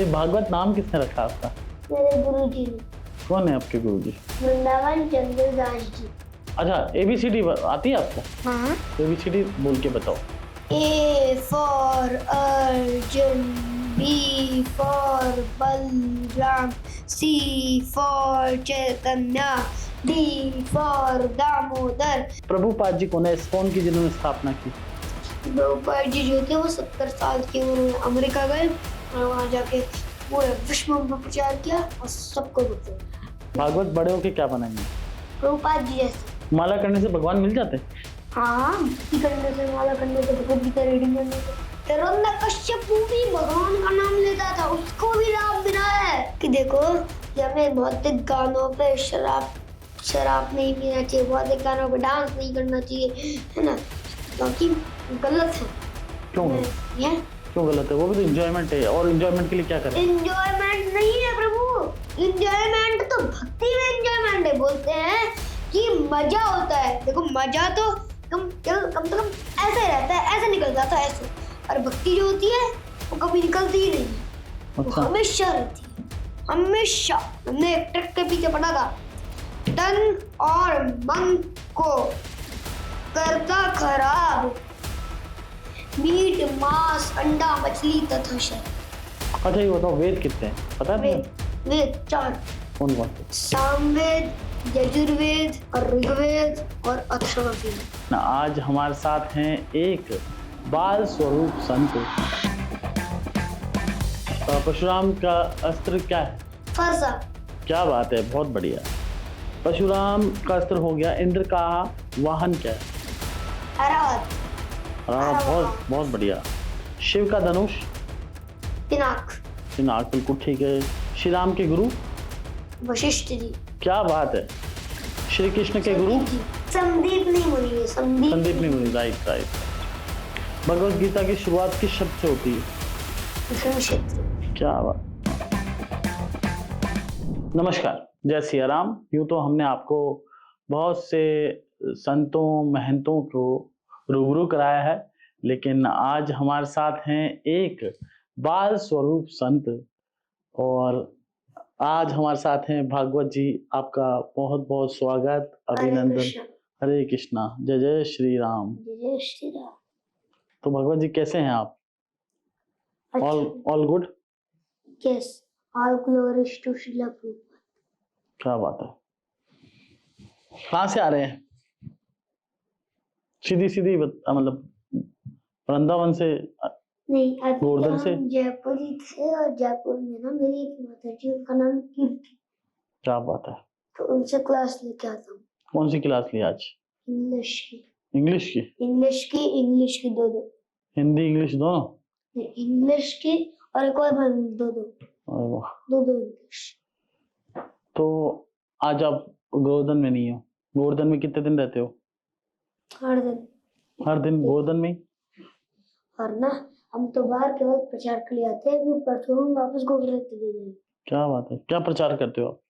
ये भागवत नाम किसने रखा आपका? मेरे गुरुजी ने। कौन है आपके गुरुजी? वृंदावन चंद्रदास जी। अच्छा, ABCD आती है आपको? हाँ। ABCD बोल के बताओ। A for Arjun, B for Balram, C for Chaitanya, D for Damodar। Prabhupada ji कौन है? इस्कॉन की जिन्होंने स्थापना की? प्रभुपाद जी जो थे वो 70 साल के उन्होंने अमेरिका गए और वहाँ जाके पूरे विश्व में प्रचार किया और सबको बताया। भागवत बड़े होके क्या बनाएंगे? प्रभुपाद जी जैसे। माला करने से भगवान मिल जाते हैं? हाँ, भक्ति करने से, माला करने से, भगवद गीता रीडिंग करने से। हिरण्यकश्यप भी भगवान का नाम लेता था, उसको भी लाभ मिला है कि देखो कि हमें भौतिक गानों पे शराब नहीं पीना चाहिए, भौतिक गानों पे डांस नहीं करना चाहिए, है ना, क्योंकि गलत है। क्यों गलत है? वो भी तो एंजॉयमेंट है, और एंजॉयमेंट के लिए क्या करें? एंजॉयमेंट नहीं है प्रभु, एंजॉयमेंट तो भक्ति में एंजॉयमेंट है। बोलते हैं कि मजा होता है, देखो मजा तो कम से कम ऐसे रहता है, ऐसे निकल जाता है ऐसे, और भक्ति जो होती है वो कभी निकलती ही नहीं है। वो हमेशा रहती है, हमेशा। हमने एक ट्रिक के पीछे पढ़ा था, तन और मन को करता खराब मीट मांस अंडा मछली तथा शहद। अच्छा ये बताओ, वेद कितने हैं पता है? वेद 4। कौन कौन? सामवेद, यजुर्वेद और ऋग्वेद और अथर्ववेद। आज हमारे साथ हैं एक बाल स्वरूप संत। परशुराम का अस्त्र क्या है? फरसा। क्या बात है, बहुत बढ़िया। परशुराम का अस्त्र हो गया। इंद्र का वाहन क्या है? ऐरावत। बहुत बढ़िया। शिव का धनुष? पिनाक। पिनाक, बिल्कुल ठीक है। श्री राम के गुरु? वशिष्ठ जी। क्या बात है। श्री कृष्ण के गुरु? संदीपनी मुनि। संदीपनी मुनि, राइट। भगवत गीता की शुरुआत किस शब्द से होती है? कुरुक्षेत्र। क्या बात। नमस्कार, जय सिया राम। यूं तो हमने आपको बहुत से संतों महंतों को रूबरू कराया है, लेकिन आज हमारे साथ हैं एक बाल स्वरूप संत, और आज हमारे साथ हैं भागवत जी। आपका बहुत बहुत स्वागत, अभिनंदन। हरे कृष्णा। जय जय श्री राम। जय श्री राम। तो भगवत जी कैसे हैं आप? All good? Yes, all glories to Srila Prabhupada. क्या बात है। कहाँ से आ रहे हैं? सीधी मतलब वृंदावन से? नहीं, गोवर्धन से? जयपुर ही थे, और जयपुर में ना मेरी एक माता जी, उनका नाम कीर्ति। क्या बात है। तो उनसे क्लास लेके आता हूँ। कौन सी क्लास ली आज? इंग्लिश की। इंग्लिश की? दो। हिंदी इंग्लिश दोनों? इंग्लिश की और एक और दो इंग्लिश। तो आज आप गोवर्धन में नहीं हो? गोवर्धन में कितने दिन रहते हो? हर दिन गोवर्धन में? और ना हम तो बाहर केवल प्रचार के लिए आते हैं, परसों हम वापस गोवर्धन चले जाएंगे। क्या बात है। क्या प्रचार करते हो आप?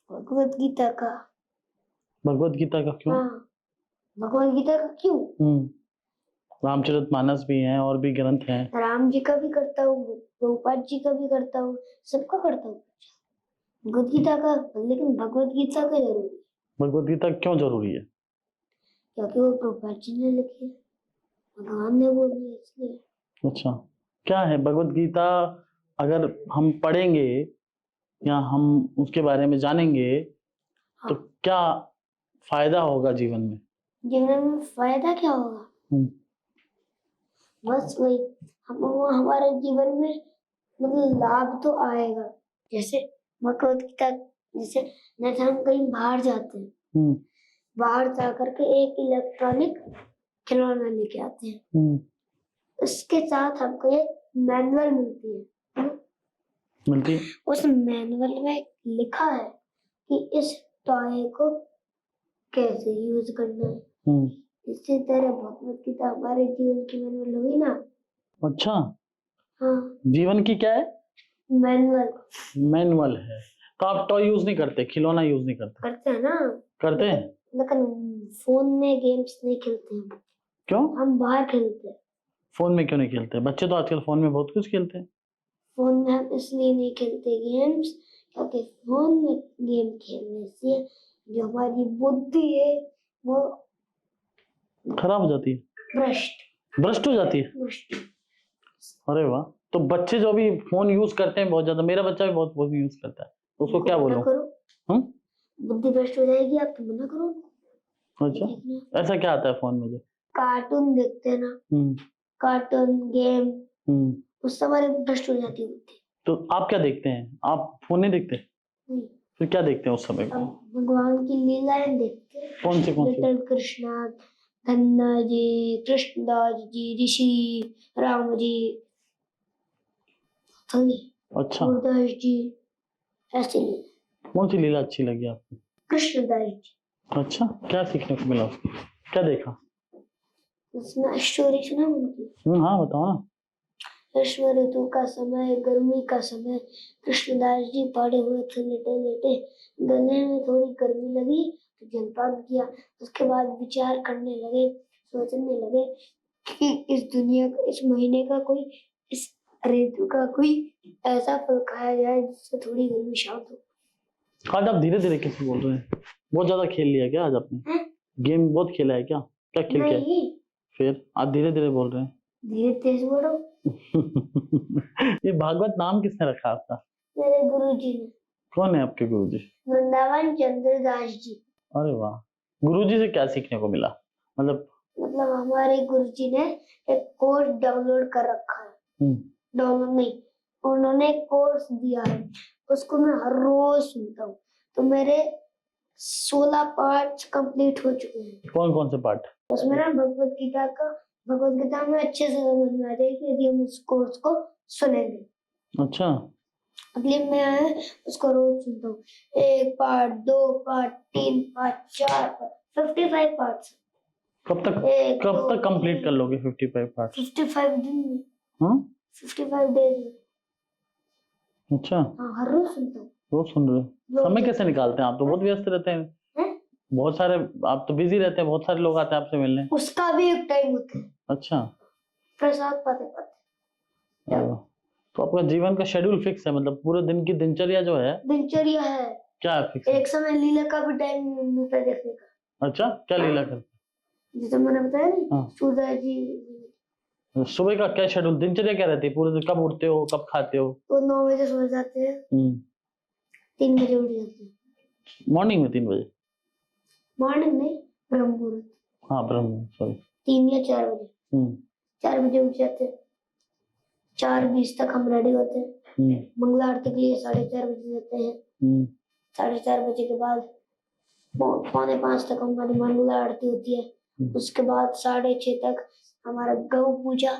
भगवत गीता का। भगवत गीता का क्यों? हाँ, भगवत गीता का क्यों? रामचरितमानस भी हैं और भी ग्रंथ हैं। राम जी का भी करता हूँ, प्रभुपाद जी का भी करता हूँ, सबका करता हूँ भगवत गीता का। लेकिन भगवत गीता का जरूरी है। भगवत गीता क्यों जरूरी है? क्योंकि वो प्रभुपाद जी ने लिखी है, भगवान ने बोली इसलिए। अच्छा, क्या है भगवत गीता? अगर हम पढ़ेंगे या हम उसके बारे में जानेंगे, हाँ, तो क्या फायदा होगा जीवन में? जीवन में फायदा क्या होगा? बस वही, हमारे जीवन में मतलब लाभ तो आएगा। जैसे भगवत गीता, जैसे हम कहीं बाहर जाते हैं, बाहर जा करके एक इलेक्ट्रॉनिक खिलौना लेके आते हैं, उसके साथ हमको एक मैनुअल मिलती है। उस मैनुअल में लिखा है कि इस टॉय को कैसे यूज करना है। इसी तरह भगवत गीता हमारे जीवन की मैनुअल हुई ना। अच्छा, हाँ, जीवन की क्या है? मैनुअल है। तो आप टॉय यूज नहीं करते, खिलौना यूज नहीं करते? करते हैं ना। करते हैं, लेकिन फोन में गेम्स नहीं खेलते हैं। क्यों? हम बाहर खेलते हैं। फोन में क्यों नहीं खेलते? बच्चे तो आजकल फोन में बहुत कुछ खेलते हैं। फोन में हम इसलिए नहीं खेलते गेम्स क्योंकि फोन में गेम खेलने से जो हमारी बुद्धि है वो खराब हो जाती है, भ्रष्ट हो जाती है। भ्रष्ट। अरे वाह, तो बच्चे जो भी फोन यूज करते हैं बहुत ज्यादा, मेरा बच्चा भी बहुत फोन यूज करता है, तो उसको क्या बोलूं? बुद्धि भ्रष्ट हो जाएगी, आप तो मना करो। अच्छा, ऐसा क्या आता है फोन में जो? कार्टून देखते हैं ना, कार्टून गेम, उससे हमारी भ्रष्ट हो जाती है बुद्धि। तो आप क्या देखते हैं? आप फोन नहीं देखते? नहीं। फिर क्या देखते हैं उस समय को? भगवान की लीलाएं देखते हैं। कौन सी? लिटिल कृष्णा, धन्ना जी, कृष्णदास जी, ऋषि राम जी, अच्छा, गुरदास जी, ऐसे लीला। कौन सी लीला अच्छी लगी आपको? कृष्णदास जी। अच्छा, क्या सीखने को मिला उसको? क्या देखा उसमें? स्टोरी सुना उनकी? हाँ बताओ ना। ग्रीष्म ऋतु का समय, गर्मी का समय, कृष्णदास जी पड़े हुए थे लेटे लेटे, गले में थोड़ी गर्मी लगी तो जलपान किया। उसके बाद विचार करने लगे, सोचने लगे कि इस दुनिया का, इस महीने का कोई, इस ऋतु का कोई ऐसा फल खाया जाए जिससे थोड़ी गर्मी शांत हो। आज आप धीरे धीरे कैसे बोल रहे हैं? बहुत ज्यादा खेल लिया क्या आज आपने? गेम बहुत खेला है क्या? क्या खेल के? नहीं, फिर आप धीरे धीरे बोल रहे हैं। धीरे तेज बोलो। ये भागवत नाम किसने रखा आपका? मेरे गुरुजी ने। कौन है आपके गुरुजी? वृंदावन चंद्रदास जी। अरे वाह, गुरुजी से क्या सीखने को मिला? मतलब हमारे गुरुजी ने एक कोर्स डाउनलोड कर रखा है। डाउनलोड नहीं, उन्होंने एक कोर्स दिया है, उसको मैं हर रोज सुनता हूँ। तो मेरे 16 पार्ट कंप्लीट हो चुके हैं। कौन कौन से पार्ट? उसमें ना भगवत गीता में अच्छे से समझ में आ जाएगी यदि हम उस कोर्स को सुनेंगे। अच्छा, मतलब मैं उसको रोज सुनता हूँ। 1 part, 2 part, 3 part, 4 part, 55 parts. कब तक कंप्लीट कर लोगे 55 पार्ट? 55 दिन में। 55 डेज में। अच्छा, हाँ, हर रोज सुनता हूँ। रोज सुन रहे हो? समय कैसे निकालते हैं आप? तो बहुत व्यस्त रहते हैं। बहुत सारे, आप तो बिजी रहते हैं, बहुत सारे लोग आते हैं आपसे मिलने। उसका भी एक टाइम होता है। अच्छा, प्रसाद पाते पाते। तो आपका जीवन का शेड्यूल फिक्स है, मतलब पूरे दिन की दिनचर्या जो है? दिनचर्या है। क्या है फिक्स? एक समय लीला का भी टाइम मिलता है देखने का। अच्छा, क्या लीला करते? जैसे मैंने बताया नहीं, सूरदास जी। सुबह का क्या शेड्यूल, दिनचर्या क्या रहती है पूरे दिन? कब उठते हो, कब खाते हो? तो 9 बजे सो जाते हैं, 3 बजे उठ जाते हैं। मॉर्निंग में 3 बजे? मॉर्निंग नहीं, ब्रह्म मुहूर्त। हाँ, ब्रह्म मुहूर्त, सॉरी। 3 या 4 बजे। 4 बजे उठ जाते हैं, 4:20 तक हम रेडी होते हैं। मंगला आरती के लिए 4:30 बजे जाते हैं। 4:30 बजे के बाद 4:45 तक हमारी मंगला आरती होती है। उसके बाद 6:30 तक हमारा गौ पूजा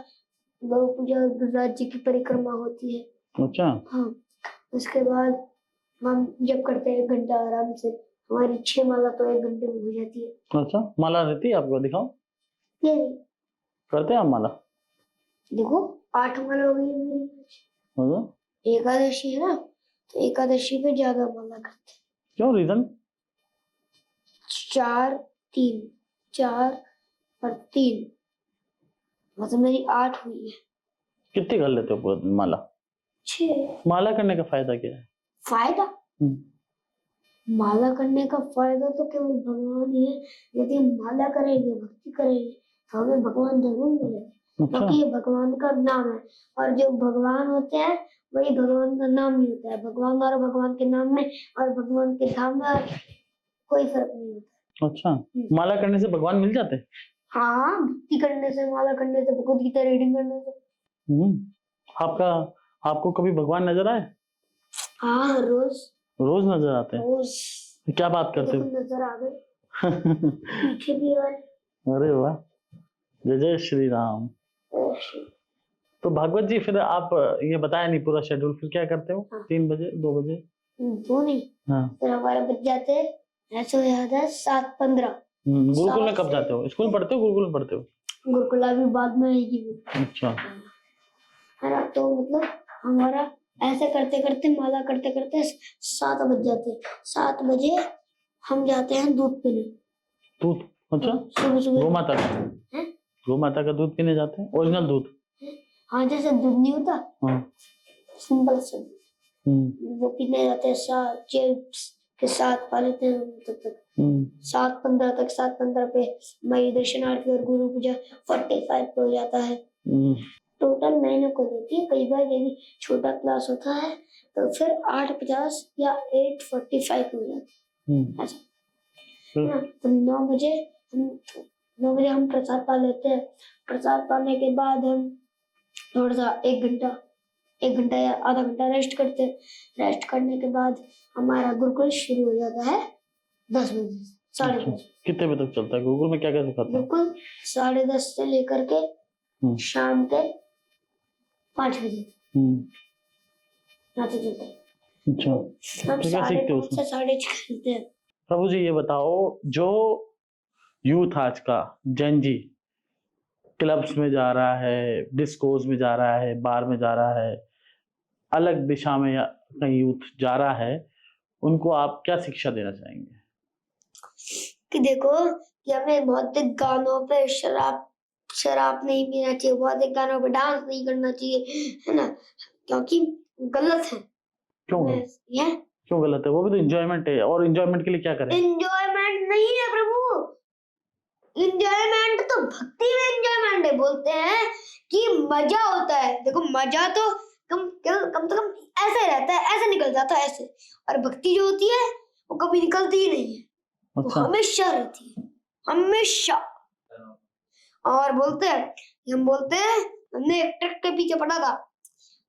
गुरुराज जी की परिक्रमा होती है। अच्छा, हाँ। उसके बाद हम जब करते हैं 1 घंटा आराम से, हमारी 6 माला तो 1 घंटे में हो जाती है। अच्छा, माला रहती है आपको? दिखाओ। ये करते हैं आप माला? देखो, 8 माला हो गई है मेरी। एकादशी है ना, तो एकादशी पे ज्यादा माला करते हैं। क्यों, रीजन? 4 और 3, मतलब मेरी 8 हुई है। कितनी कर लेते हो पूरे दिन माला? 6। माला करने का फायदा क्या है? फायदा? माला करने का फायदा तो केवल भगवान ही है। यदि हम माला करेंगे, भक्ति करेंगे, तो हमें भगवान जरूर मिलेंगे। क्योंकि ये भगवान का नाम है, और जो भगवान होते हैं वही भगवान का नाम ही होता है। भगवान और भगवान के नाम में और भगवान के धाम में कोई फर्क नहीं होता। अच्छा, माला करने से भगवान मिल जाते हैं? हाँ, भक्ति करने से, माला करने से, भगवत गीता रीडिंग करने से। आपको कभी भगवान नजर आए? हाँ, रोज नजर आते हैं। रोज। क्या बात करते हो? नजर आ गए। पीछे भी आए। अरे वाह, जय जय श्री राम। तो भागवत जी, फिर आप ये बताया नहीं पूरा शेड्यूल, फिर क्या करते हो? हाँ। 3 बजे, 2 बजे? 2 नहीं, हाँ, फिर हमारे बच जाते हैं, ऐसे हो जाता है 7:15। गुरुकुल में कब जाते हो? स्कूल पढ़ते हो, गुरुकुल में पढ़ते हो? गुरुकुल अभी बाद में आएगी। अच्छा, है ना। तो मतलब हमारा ऐसे करते करते, माला करते करते 7 बज जाते हैं। 7 बजे हम जाते हैं दूध पीने। दूध? अच्छा, सुबह सुबह। गौ माता का दूध पीने जाते हैं? ओरिजिनल दूध? हाँ, जैसे दूध नहीं होता, हाँ, सिंपल से वो पीने जाते हैं, चिप्स के साथ पा लेते हैं तब तक 7:15 तक। 7:15 पे हमारी दर्शनार्थी और गुरु पूजा 45 पे हो जाता है। टोटल 9 o'clock होती है। कई बार यदि छोटा क्लास होता है तो फिर 8:50 या 8:45 हो जाती है ऐसा। तो 9 बजे हम प्रसाद पा लेते हैं। प्रसाद पाने के बाद हम थोड़ा सा 1 घंटा या आधा घंटा रेस्ट करते हैं। रेस्ट करने के बाद हमारा गुरुकुल शुरू हो जाता है 10 बजे, 10:30। कितने बजे तक चलता है गुरुकुल में? क्या क्या सिखाते हैं? गुरुकुल 10:30 से लेकर के शाम के 5 बजे रात चलता है। अच्छा, हम क्या सीखते हो 5:30 से 6:30 खेलते हैं। प्रभु जी ये बताओ, जो यूथ आज का जेन जी क्लब्स में जा रहा है, डिस्कोस में जा रहा है, बार में जा रहा है, अलग दिशा में या कहीं यूथ जा रहा है, उनको आप क्या शिक्षा देना चाहेंगे? कि देखो कि हमें भौतिक गानों पे शराब नहीं पीना चाहिए, भौतिक गानों पे डांस नहीं करना चाहिए, है ना, क्योंकि गलत है। क्यों गलत है? वो भी तो एंजॉयमेंट है, और एंजॉयमेंट के लिए क्या करें? एंजॉयमेंट नहीं है प्रभु, एंजॉयमेंट तो भक्ति में एंजॉयमेंट है। बोलते हैं कि मजा होता है। देखो मजा तो कम से कम ऐसे रहता है, ऐसे निकल जाता है ऐसे, और भक्ति जो होती है वो कभी निकलती ही नहीं है। अच्छा। वो हमेशा रहती है, हमेशा। और हम बोलते हैं हमने एक ट्रिक के पीछे पढ़ा था,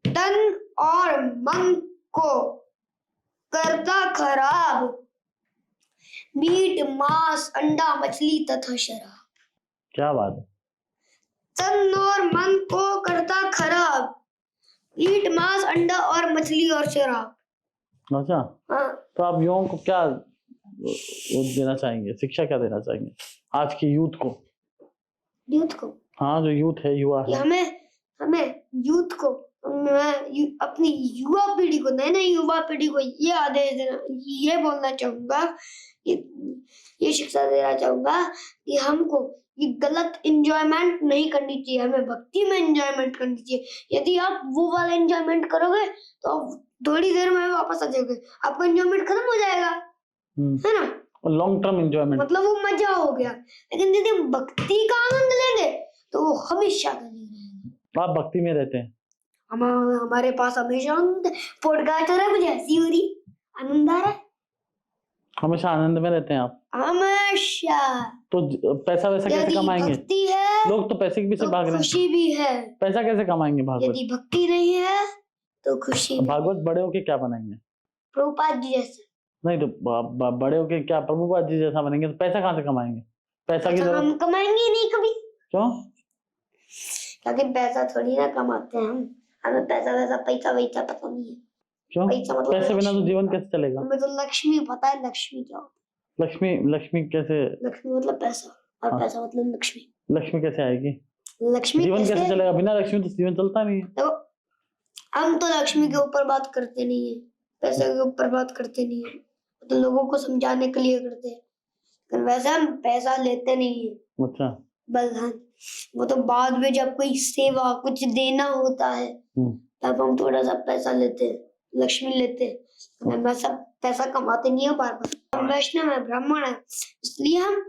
तन और मन को करता खराब मीट मांस अंडा मछली तथा शराब। क्या बात है? तन और मन को करता खराब मीट मांस अंडा और मछली और शराब। अच्छा। हाँ। तो आप युवाओं को क्या देना चाहेंगे, शिक्षा क्या देना चाहेंगे आज की यूथ को? हाँ, जो यूथ है, युवा है, हमें यूथ को, अपनी युवा पीढ़ी को, नई युवा पीढ़ी को ये आदेश देना, ये बोलना चाहूंगा, ये शिक्षा देना चाहूंगा कि हमको ये गलत एंजॉयमेंट नहीं करनी चाहिए, हमें भक्ति में एंजॉयमेंट करनी चाहिए। यदि आप वो वाला एंजॉयमेंट करोगे तो थोड़ी देर में वापस आ जाओगे, आपका एंजॉयमेंट खत्म हो जाएगा, है ना, लॉन्ग टर्म एंजॉयमेंट, मतलब वो मजा हो गया। लेकिन यदि हम भक्ति का आनंद लेंगे तो वो हमेशा का नहीं रहेगा। आप भक्ति में रहते हैं? हमारे पास हमेशा पॉडकास्ट हो रहा है, मुझे हंसी हो रही, आनंद आ रहा है, हमेशा आनंद में रहते हैं आप? हमेशा। तो पैसा वैसा कैसे कमाएंगे? भक्ति है, लोग तो पैसे के पीछे भाग रहे हैं, खुशी भी है। पैसा कैसे कमाएंगे भागवत? यदि भक्ति नहीं है तो खुशी। भागवत बड़े होके क्या बनेंगे? प्रभुपाद जी जैसे। नहीं तो बड़े होके क्या प्रभुपाद जी जैसा बनेंगे? तो पैसा कहाँ से कमाएंगे? पैसा की जरूरत हम कमाएंगे नहीं कभी। क्यों? क्योंकि पैसा थोड़ी ना कमाते हैं हम, हमें पैसा पैसा पता नहीं है। क्यों? पैसे बिना तो जीवन कैसे चलेगा? हमें तो लक्ष्मी पता है, लक्ष्मी क्या होता है। लक्ष्मी कैसे? लक्ष्मी मतलब पैसा, और पैसा मतलब लक्ष्मी। लक्ष्मी कैसे आएगी? लक्ष्मी जीवन कैसे चलेगा? बिना लक्ष्मी तो जीवन चलता नहीं है। देखो हम तो लक्ष्मी के ऊपर बात करते नहीं है, पैसे के ऊपर बात करते नहीं है, तो लोगों को समझाने के लिए करते हैं। वैसे हम पैसा लेते नहीं है। अच्छा। बलदान वो तो बाद में जब कोई सेवा कुछ देना होता है तब हम थोड़ा सा पैसा लेते हैं, लक्ष्मी लेते हैं। हम सब पैसा कमाते नहीं है बार बार। हम वैष्णव है, ब्राह्मण है, इसलिए हम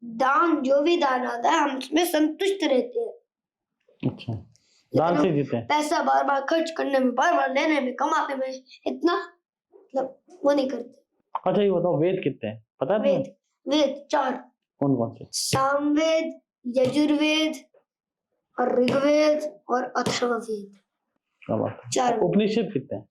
दान, जो भी दान आता है हम उसमें संतुष्ट रहते हैं। अच्छा, दान से जीते हैं। पैसा बार बार खर्च करने में, बार बार लेने में, कमाने में इतना मतलब वो नहीं करते। अच्छा ये बताओ, वेद कितने हैं पता है? वेद 4। कौन कौन से? सामवेद, यजुर्वेद और ऋग्वेद और अथर्ववेद। 4। उपनिषद कितने हैं?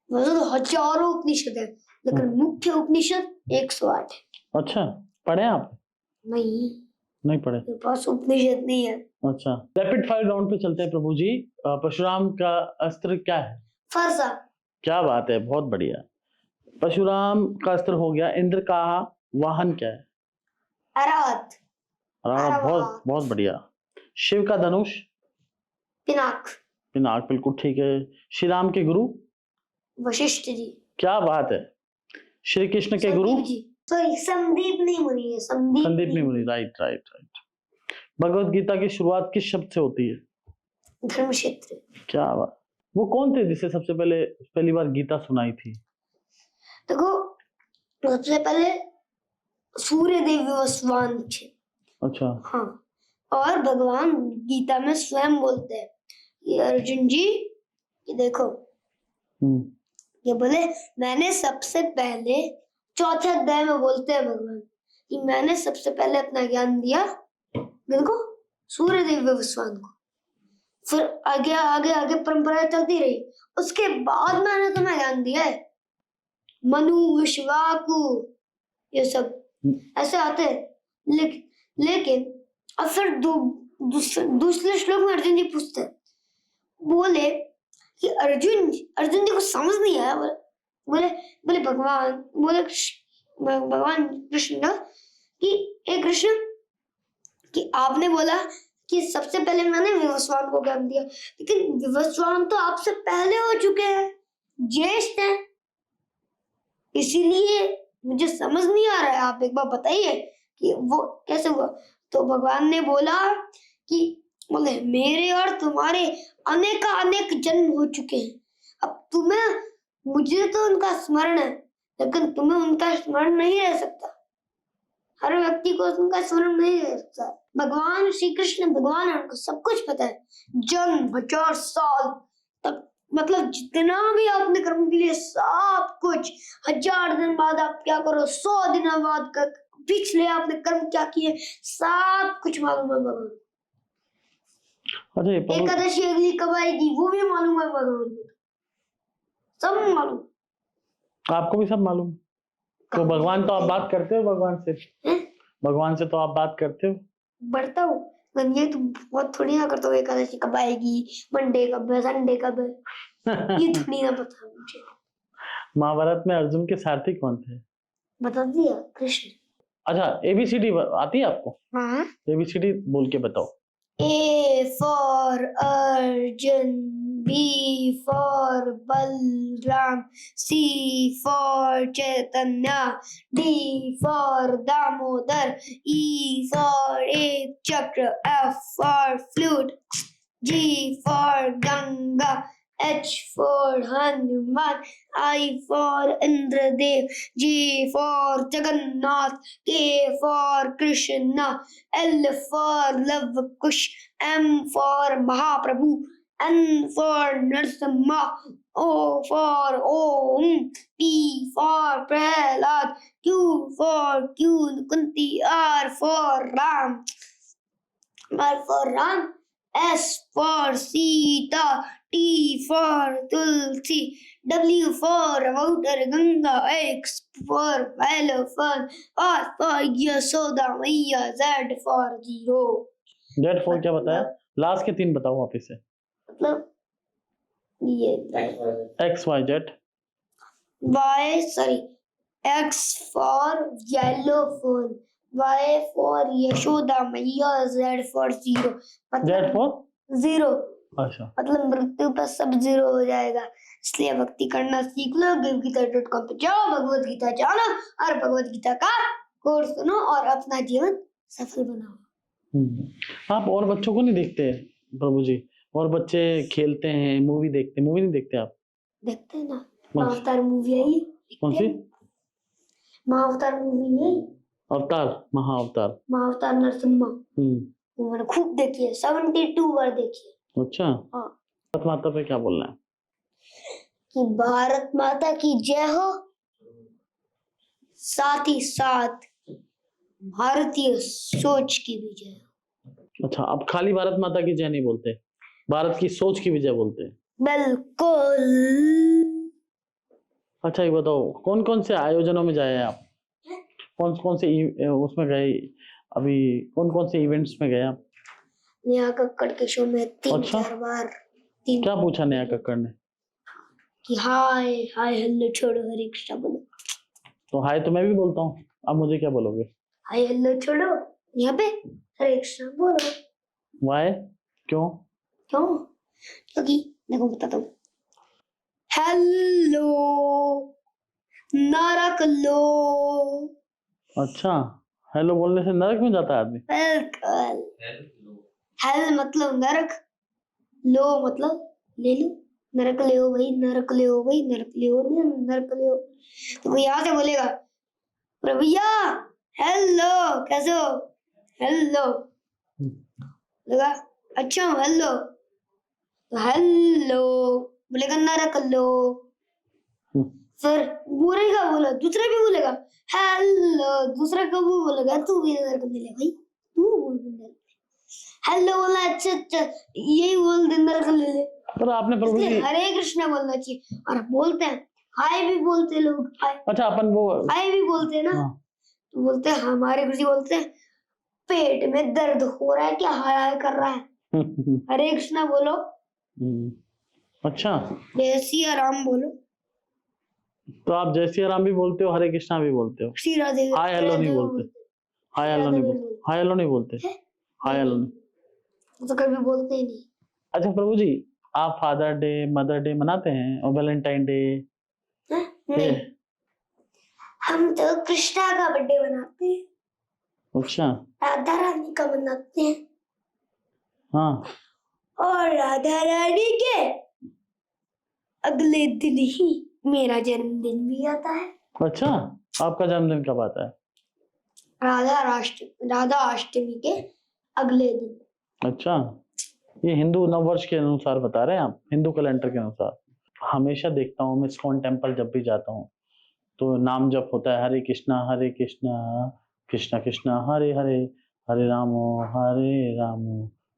तो हजारों उपनिषद है, लेकिन मुख्य उपनिषद 108 है। अच्छा, पढ़े आप? नहीं पढ़े, मेरे पास उपनिषद नहीं है। अच्छा, रैपिड फायर राउंड पे चलते हैं प्रभु जी। परशुराम का अस्त्र क्या है? फरसा। क्या बात है, बहुत बढ़िया। परशुराम का अस्त्र हो गया। इंद्र का वाहन क्या है? अरावत। बहुत बढ़िया। शिव का धनुष? पिनाक, बिल्कुल ठीक है। श्री राम के गुरु? वशिष्ठ जी। क्या बात है। श्री कृष्ण के गुरु? संदीपनी मुनि है। संदीपनी मुनि, राइट। भगवत गीता की शुरुआत किस शब्द से होती है? धर्मक्षेत्र। क्या बात। वो कौन थे जिसे सबसे पहले पहली बार गीता सुनाई थी? देखो सबसे पहले सूर्य देव विवस्वान थे। अच्छा। हाँ, और भगवान गीता में स्वयं बोलते हैं कि अर्जुन जी ये देखो, ये बोले मैंने सबसे पहले, चौथे अध्याय में बोलते हैं भगवान कि मैंने सबसे पहले अपना ज्ञान दिया देखो सूर्य देव विवस्वान को, फिर आगे आगे आगे परंपरा चलती रही, उसके बाद मैंने तुम्हें ज्ञान दिया है मनु विश्वाकु, ये सब ऐसे आते हैं। लेकिन अब फिर दूसरे श्लोक में अर्जुन जी पूछते हैं, बोले कि अर्जुन जी को समझ नहीं आया। बोले भगवान कृष्ण कि हे कृष्ण कि आपने बोला कि सबसे पहले मैंने विवस्वान को ज्ञान दिया, लेकिन विवस्वान तो आपसे पहले हो चुके हैं, ज्येष्ठ हैं, इसीलिए मुझे समझ नहीं आ रहा है, आप एक बार बताइए कि वो कैसे हुआ। तो भगवान ने बोला कि बोले मेरे और तुम्हारे अनेक जन्म हो चुके हैं, अब तुम्हें, मुझे तो उनका स्मरण है लेकिन तुम्हें उनका स्मरण नहीं रह सकता, हर व्यक्ति को उनका स्मरण नहीं रह सकता। भगवान श्री कृष्ण भगवान है, उनको सब कुछ पता है, जन्म 1000 साल तक, मतलब जितना भी आपने कर्म के लिए सब कुछ, 1000 दिन बाद आप क्या करो, 100 दिनों बाद पिछले आपने कर्म क्या किए, सब कुछ मालूम है भगवान। एकादशी अगली कब आएगी वो भी मालूम है भगवान को, सब मालूम। आपको भी सब मालूम? तो भगवान तो आप बात करते हो भगवान से? भगवान से तो आप बात करते हो? बढ़ता हूँ, ये तो बहुत थोड़ी ना करता हूँ, एकादशी कब आएगी, मंडे कब है, संडे कब है, ये थोड़ी ना पता मुझे। महाभारत में अर्जुन के सारथी कौन थे? बता दिया, कृष्ण। अच्छा, एबीसीडी आती है आपको? हाँ। एबीसीडी बोल के बताओ। A for Arjun, B for Balram, C for Chaitanya, D for Damodar, E for Ek Chakra, F for flute, G for Ganga, H for Hanuman, I for Indradev, G for Jagannath, K for Krishna, L for Love Kush, M for Mahaprabhu, N for Narasimha, O for Om, P for Prahlad, Q for Kunti, R for Ram, S for Sita, T for Tulsi, W for Water Ganga, X for Elephant, R for Yasoda Maiya, Z for Zero. Z for क्या बताया? Last के 3 बताओ वापस से। मतलब ये X Y Z. X for yellow phone, Y for Yashoda Maiya, Z for Zero. Z for Zero. अच्छा, मतलब मृत्यु पर सब 0 हो जाएगा, इसलिए भक्ति करना सीख लो। गिवगीता.com पे जाओ, भगवत गीता जानो और भगवत गीता का कोर्स सुनो और अपना जीवन सफल बनाओ। आप और बच्चों को नहीं देखते प्रभु जी? और बच्चे खेलते हैं, मूवी देखते हैं, मूवी नहीं देखते आप? देखते हैं ना, महाअवतार मूवी आई। कौन सी? महाअवतार मूवी नहीं, महाअवतार नरसिम्हा, वो मैंने खूब देखी है, 72 बार देखी है। अच्छा। हाँ। भारत माता पे क्या बोलना है? कि भारत माता की जय हो, साथ ही साथ भारतीय सोच की भी जय हो। अच्छा, अब खाली भारत माता की जय नहीं बोलते, भारत की सोच की भी जय बोलते हैं? बिल्कुल। अच्छा, ये बताओ कौन कौन से आयोजनों में जाए आप? कौन कौन से उसमें गए? अभी कौन कौन से इवेंट्स में गए आप? नेहा कक्कड़ के शो में 3-4 बार। क्या पूछा नेहा कक्कड़ ने? कि हाय हेलो छोड़ो हरे कृष्णा बोलो। तो हाय तो मैं भी बोलता हूँ, अब मुझे क्या बोलोगे? हाय हेलो छोड़ो, यहाँ पे हरे कृष्णा बोलो। वाई? क्यों? क्योंकि देखो बताता हूँ, हेलो नरक लो। अच्छा, हेलो बोलने से नरक में जाता है आदमी? बिल्कुल। हेल मतलब नरक, लो मतलब ले लो। नरक ले हो भाई, नरक ले हो भाई, नरक ले हो, नरक ले हो। तो वो यहाँ से बोलेगा, अरे भैया हेलो कैसे हो, हेलो बोलेगा, अच्छा हूँ, हेलो, तो हेलो बोलेगा नरक लो। फिर बुरे का बोला, दूसरा भी बोलेगा हेलो, दूसरा का भी बोलेगा, तू भी नरक ले ले भाई, तू बोल दे हेलो बोला, अच्छा अच्छा यही बोल दे नरक ले ले। पर आपने प्रभु जी, हरे कृष्णा बोलना चाहिए। और बोलते हैं हाय भी बोलते हैं लोग, हाय, अच्छा अपन वो हाय भी बोलते हैं ना। हाँ। तो बोलते हैं हमारे गुरुजी बोलते हैं पेट में दर्द हो रहा है क्या हाय हाय कर रहा है, हरे कृष्णा बोलो, अच्छा जय सिया राम बोलो। तो आप जय सिया राम भी बोलते हो, हरे कृष्णा भी बोलते हो, श्री राधे हाय हेलो नहीं बोलते, हाय हेलो नहीं बोलते, हाय हेलो नहीं बोलते, हाय हेलो नहीं, तो कभी बोलते ही नहीं। अच्छा प्रभु जी, आप फादर डे मदर डे मनाते हैं और वैलेंटाइन डे? नहीं, हम तो कृष्णा का बर्थडे मनाते हैं, अच्छा राधा रानी का मनाते हैं, हाँ, और राधा रानी के अगले दिन ही मेरा जन्मदिन भी आता है। अच्छा आपका जन्मदिन कब आता है? राधा अष्टमी के अगले दिन। अच्छा, ये हिंदू नववर्ष के अनुसार बता रहे हैं आप, हिंदू कैलेंडर के अनुसार। हमेशा देखता हूँ मैं इस्कॉन टेम्पल जब भी जाता हूँ तो नाम जप होता है, हरे कृष्णा कृष्णा कृष्णा हरे हरे, हरे राम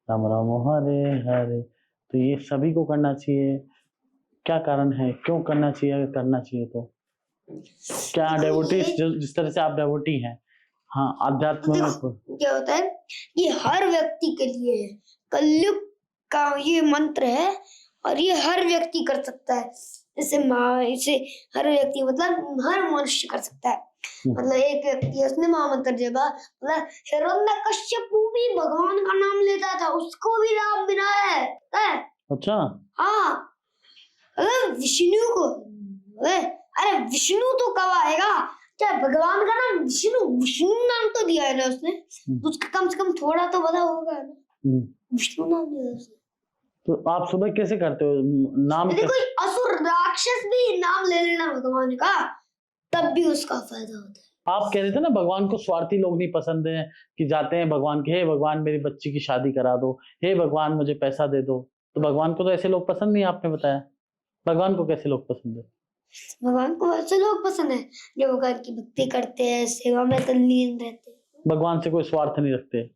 राम राम हरे हरे। तो ये सभी को करना चाहिए, क्या कारण है, क्यों करना चाहिए? अगर करना चाहिए तो क्या डेवोटी, जिस तरह से आप डेवोटी हैं, हाँ आध्यात्म में क्या होता है, ये हर व्यक्ति के लिए है, कलयुग का ये मंत्र है और ये हर व्यक्ति कर सकता है। इसे हर व्यक्ति मतलब हर मनुष्य कर सकता है। मतलब एक व्यक्ति है, उसने महामंत्र जपा, मतलब हिरण्यकश्यप भी भगवान का नाम लेता था, उसको भी राम बनाया है। अच्छा हाँ, विष्णु को, अरे विष्णु तो कब आएगा, क्या भगवान का नाम विष्णु नाम तो दिया है ना उसने, तो उसका कम से कम थोड़ा तो पता होगा ना, विष्णु नाम दिया उसने। तो आप सुबह कैसे करते हो नाम? कोई असुर राक्षस भी नाम ले लेना भगवान का, तब भी उसका फायदा होता है। आप कह रहे थे ना भगवान को स्वार्थी लोग नहीं पसंद है, कि जाते हैं भगवान के, हे भगवान मेरी बच्ची की शादी करा दो, हे भगवान मुझे पैसा दे दो। तो भगवान को तो ऐसे लोग पसंद नहीं, आपने बताया। भगवान को कैसे लोग पसंद है? भगवान को ऐसे लोग पसंद है जो भगवान की भक्ति करते हैं, सेवा में तल्लीन रहते हैं, भगवान से कोई स्वार्थ नहीं रखते,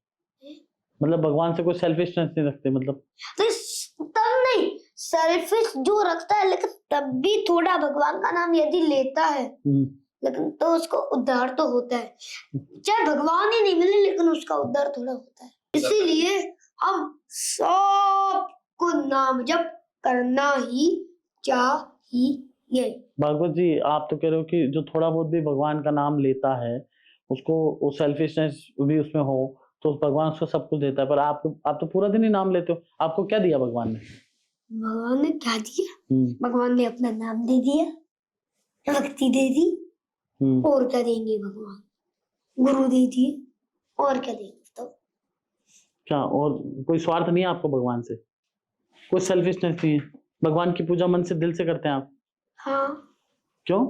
मतलब भगवान से कोई सेल्फिशनेस नहीं रखते, मतलब तब नहीं, सेल्फिश जो रखता है, लेकिन तब भी थोड़ा भगवान का नाम यदि लेता है, लेकिन तो उसको उद्धार तो होता है, चाहे भगवान ही नहीं मिले लेकिन उसका उद्धार थोड़ा होता है। इसीलिए हम सबको नाम जप करना ही चाहिए। भागवत जी, आप तो कह रहे हो कि जो थोड़ा बहुत भी भगवान का नाम लेता है उसको वो सेल्फिशनेस भी उसमें हो तो भगवान उसको सब कुछ देता है, पर आप तो पूरा दिन ही नाम लेते हो, आपको क्या दिया भगवान ने? भगवान ने क्या दिया? भगवान ने अपना नाम दे दिया, भक्ति दे दी, और क्या देंगे भगवान? गुरु दे दिए, और क्या देंगे? तो क्या और कोई स्वार्थ नहीं है आपको भगवान से? कोई सेल्फिशनेस नहीं है? भगवान की पूजा मन से दिल से करते हैं आप? हाँ। क्यों?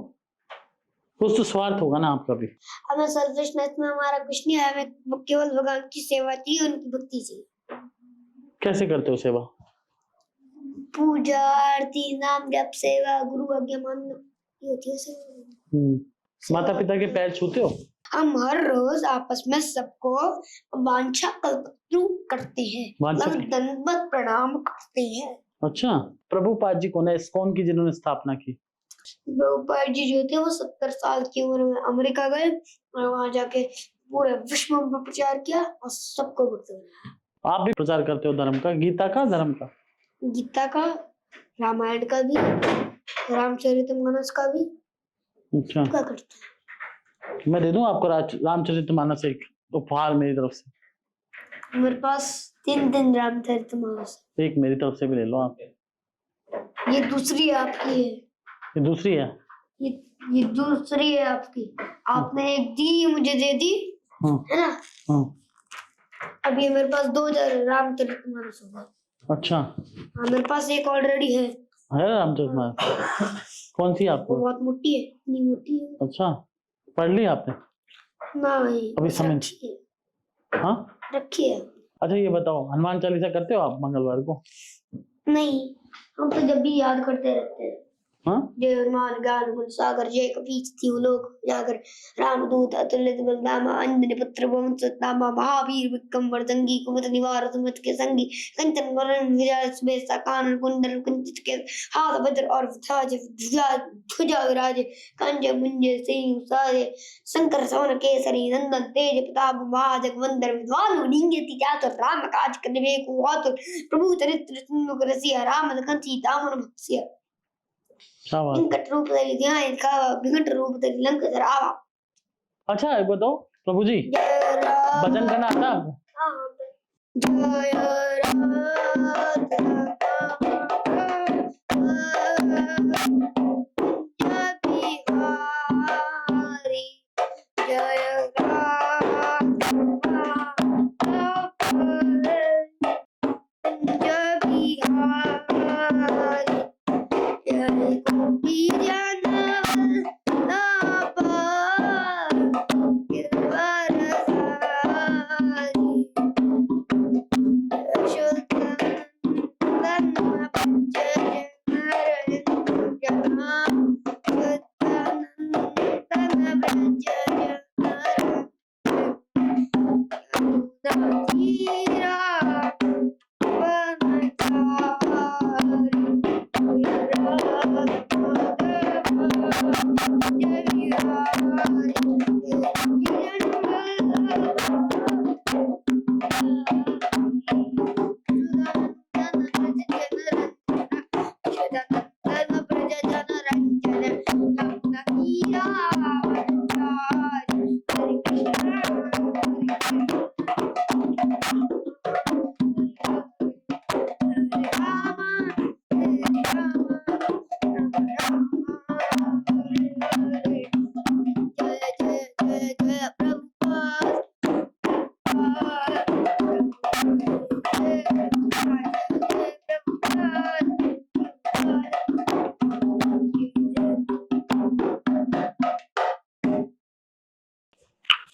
कुछ तो स्वार्थ होगा ना आपका भी। हमें सेल्फिशनेस में हमारा कुछ नहीं है, हमें केवल भगवान की सेवा चाहिए, उनकी भक्ति चाहिए। कैसे करते हो सेवा? पूजा, आरती, नाम जप, सेवा, गुरु आज्ञा मानना, ये होती है सेवा। माता पिता के पैर छूते हो? हम हर रोज आपस में सबको वांछा कल्पतरु करते हैं, मतलब दंडवत प्रणाम करते हैं। अच्छा, प्रभुपाद जी कौन है इस्कॉन की जिन्होंने स्थापना की? प्रभुपाद जी जो थे वो 70 साल की उम्र में अमेरिका गए और वहां जाके पूरे विश्व में प्रचार किया और सबको भक्त बनाया। आप भी प्रचार करते हो धर्म का, गीता का, धर्म का? गीता का, रामायण का भी, रामचरितमानस का भी। अच्छा, क्या करते हैं? मैं दे दूं आपको रामचरितमानस एक उपहार मेरी तरफ से? मेरे पास 3 रामचरितमानस। एक मेरी तरफ से भी ले लो आप। ये दूसरी आपकी है। ये दूसरी है? ये दूसरी है आपकी, आपने एक दी मुझे दे दी, है ना? अब ये मेरे पास 2 रामचरितमानस होगा। अच्छा, हाँ, मेरे पास एक ऑलरेडी है। है रामचरितमानस? कौन सी वो आपको? बहुत मोटी है, इतनी मोटी है। अच्छा, पढ़ ली आपने? नहीं, अभी बस समय रखी है, हाँ। रखी है। अच्छा ये बताओ, हनुमान चालीसा करते हो आप मंगलवार को? नहीं, हम तो जब भी याद करते रहते हैं। हाँ, जय हनुमान ज्ञान गुण सागर जय कपीस तिहु लोक उजागर रामदूत अतुलित बलधामा अंजनी पुत्र पवन सुत नामा महावीर विक्रम बजरंगी कुमति निवार सुमति के संगी कंचन वरण विराज सुबेसा कानन कुंडल कुंचित के हाथ वज्र और ध्वजा विराजे कंज मुंजे सिंह साजे शंकर सवन केसरी नंदन तेज प्रताप महाजगवंदर विद्वान गुणिंगे चातुर राम काज करने को आतुर प्रभु चरित्र सुनमुख रसिया राम लखन सीता मन भक्सिया क्या बात। विकट रूप धरि ध्यान दिखावा विकट रूप धरि लंक जरावा। अच्छा एक बताओ प्रभु जी, जय राम भजन करना आता है आपको? जय बिहारी जय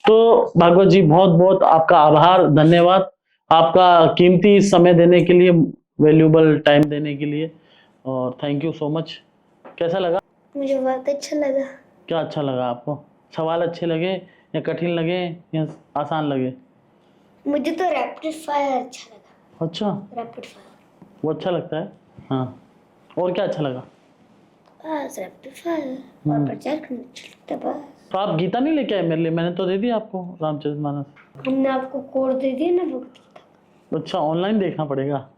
तो भागवत जी बहुत बहुत आपका आभार, धन्यवाद आपका कीमती समय देने के लिए, वैल्यूबल टाइम देने के लिए, और थैंक यू सो मच। कैसा लगा? मुझे बहुत अच्छा लगा। क्या अच्छा लगा आपको? सवाल अच्छे लगे या कठिन लगे या आसान लगे? मुझे तो रैपिड फायर अच्छा लगा। अच्छा, रैपिड फायर वो अच्छा लगता है। हाँ, और क्या अच्छा लगा? बस रैपिड फायर और प्रचार करना अच्छा लगता है बस। तो आप गीता नहीं लेके आए मेरे लिए? मैंने तो दे दिया आपको रामचरितमानस। हमने आपको कोड दे दिया ना भगवत। अच्छा, ऑनलाइन देखना पड़ेगा?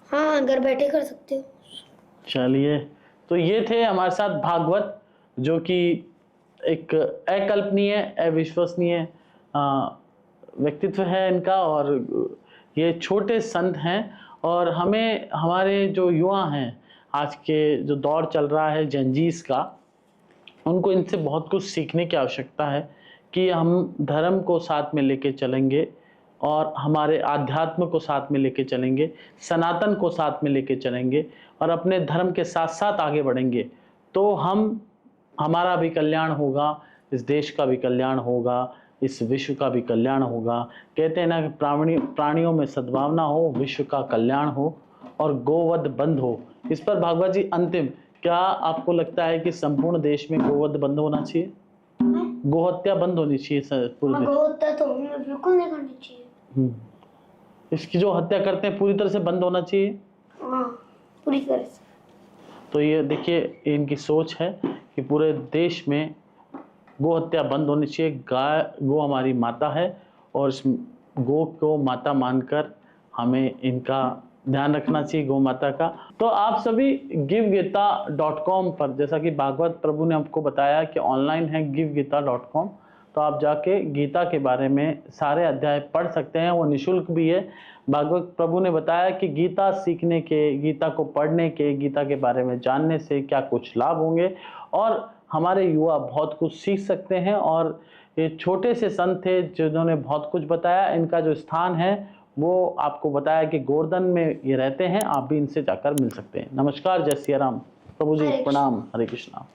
हाँ, घर बैठे कर सकते हो। चलिए, तो ये थे हमारे साथ भागवत, जो कि एक अकल्पनीय, अविश्वसनीय व्यक्तित्व है इनका, और ये छोटे संत हैं। और हमें, हमारे जो युवा हैं, आज के जो दौर चल रहा है जेनजीस का, उनको इनसे बहुत कुछ सीखने की आवश्यकता है कि हम धर्म को साथ में लेके चलेंगे और हमारे आध्यात्म को साथ में लेके चलेंगे, सनातन को साथ में लेके चलेंगे और अपने धर्म के साथ साथ आगे बढ़ेंगे, तो हमारा भी कल्याण होगा, इस देश का भी कल्याण होगा, इस विश्व का भी कल्याण होगा। कहते हैं ना कि प्राणियों में सद्भावना हो, विश्व का कल्याण हो और गोवध बंद हो। इस पर भागवत जी अंतिम, क्या आपको लगता है कि संपूर्ण देश में गोवध बंद होना चाहिए? गोहत्या बंद होनी चाहिए पूरे देश? गोहत्या तो हमें बिल्कुल नहीं करनी चाहिए। इसकी जो हत्या करते हैं पूरी तरह से बंद होना चाहिए। हाँ, पूरी तरह से। तो ये देखिए, इनकी सोच है कि पूरे देश में गो हत्या बंद होनी चाहिए। गो हमारी माता है और इस गो को माता मानकर हमें इनका ध्यान रखना चाहिए, गौ माता का। तो आप सभी givgita.com पर, जैसा कि भागवत प्रभु ने आपको बताया कि ऑनलाइन है givgita.com, तो आप जाके गीता के बारे में सारे अध्याय पढ़ सकते हैं, वो निःशुल्क भी है। भागवत प्रभु ने बताया कि गीता सीखने के, गीता को पढ़ने के, गीता के बारे में जानने से क्या कुछ लाभ होंगे, और हमारे युवा बहुत कुछ सीख सकते हैं। और ये छोटे से संत थे जिन्होंने बहुत कुछ बताया। इनका जो स्थान है वो आपको बताया कि गोवर्धन में ये रहते हैं, आप भी इनसे जाकर मिल सकते हैं। नमस्कार, जय सिया राम। प्रभु जी हरे कृष्ण। प्रणाम, हरे कृष्णा।